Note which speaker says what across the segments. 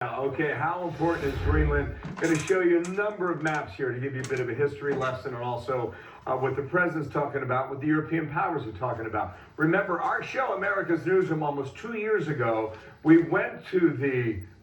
Speaker 1: Okay, how important is Greenland? I'm going to show you a number of maps here to give you a bit of a history lesson and also what the president's talking about, what the European powers are talking about. Remember, our show, America's Newsroom, almost 2 years ago, we went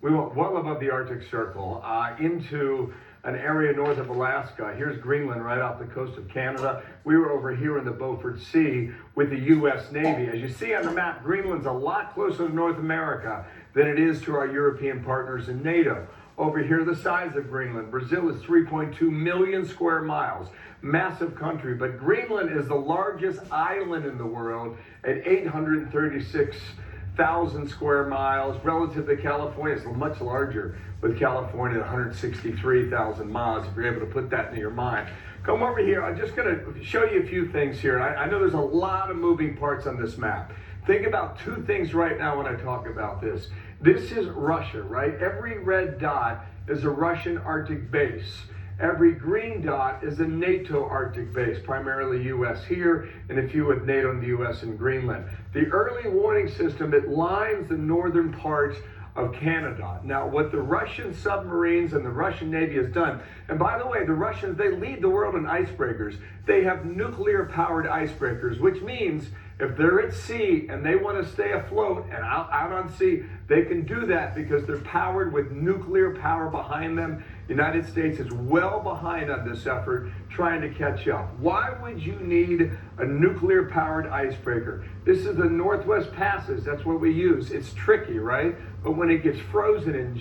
Speaker 1: well above the Arctic Circle into an area north of Alaska. Here's Greenland right off the coast of Canada. We were over here in the Beaufort Sea with the U.S. Navy. As you see on the map, Greenland's a lot closer to North America than it is to our European partners in NATO. Over here, the size of Greenland. Brazil is 3.2 million square miles. Massive country, but Greenland is the largest island in the world at 836,000 square miles. Relative to California, it's much larger, with California at 163,000 miles, if you're able to put that in your mind. Come over here. I'm just going to show you a few things here. I know there's a lot of moving parts on this map. Think about two things right now when I talk about this. This is Russia, right? Every red dot is a Russian Arctic base. Every green dot is a NATO Arctic base, primarily U.S. here, and a few with NATO and the U.S. in Greenland. The early warning system, it lines the northern parts of Canada. Now, what the Russian submarines and the Russian Navy has done, and by the way, the Russians, they lead the world in icebreakers. They have nuclear-powered icebreakers, which means if they're at sea and they want to stay afloat and out on sea, they can do that because they're powered with nuclear power behind them. The United States is well behind on this effort, trying to catch up. Why would you need a nuclear-powered icebreaker? This is the Northwest Passes. That's what we use. It's tricky, right? But when it gets frozen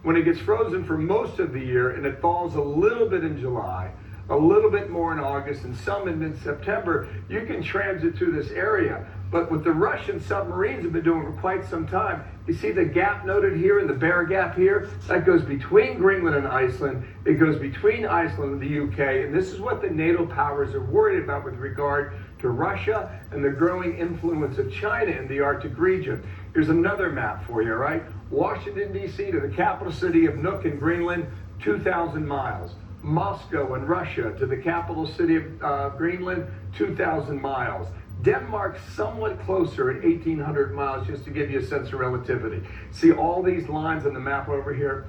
Speaker 1: when it gets frozen for most of the year and it thaws a little bit in July, a little bit more in August, and some in mid-September, you can transit through this area. But what the Russian submarines have been doing for quite some time, you see the gap noted here and the Bear Gap here? That goes between Greenland and Iceland. It goes between Iceland and the UK. And this is what the NATO powers are worried about with regard to Russia and the growing influence of China in the Arctic region. Here's another map for you, all right? Washington, D.C. to the capital city of Nuuk in Greenland, 2,000 miles. Moscow in Russia to the capital city of Greenland, 2,000 miles. Denmark somewhat closer at 1,800 miles, just to give you a sense of relativity. See all these lines on the map over here?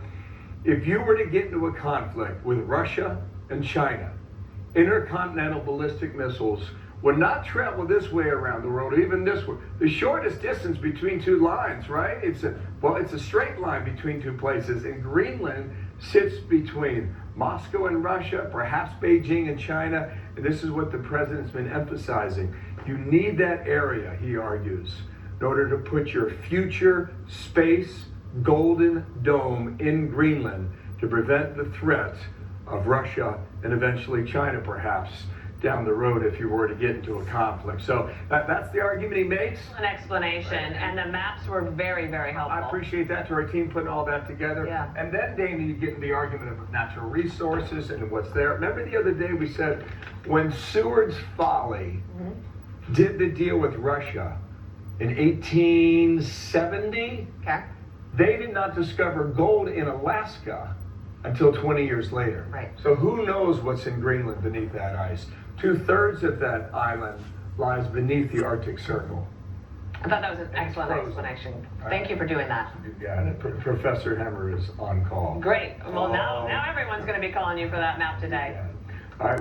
Speaker 1: If you were to get into a conflict with Russia and China, intercontinental ballistic missiles would not travel this way around the world, even this way. The shortest distance between two lines, right? It's a straight line between two places, and Greenland sits between Moscow and Russia, perhaps Beijing and China, and this is what the president's been emphasizing. You need that area, he argues, in order to put your future space golden dome in Greenland to prevent the threat of Russia and eventually China, perhaps, down the road if you were to get into a conflict. So that's the argument he makes.
Speaker 2: An explanation, and the maps were very, very helpful.
Speaker 1: I appreciate that, to our team putting all that together.
Speaker 2: Yeah.
Speaker 1: And then, Dana, you get into the argument of natural resources and what's there. Remember the other day we said when Seward's Folly did the deal with Russia in 1870,
Speaker 2: Okay.
Speaker 1: they did not discover gold in Alaska until 20 years later.
Speaker 2: Right.
Speaker 1: So who knows what's in Greenland beneath that ice? 2/3 of that island lies beneath the Arctic Circle.
Speaker 2: I thought that was an excellent explanation. Thank you for doing that.
Speaker 1: You got it. Professor Hemmer is on call.
Speaker 2: Great. Well, now everyone's going to be calling you for that map today.
Speaker 1: All right.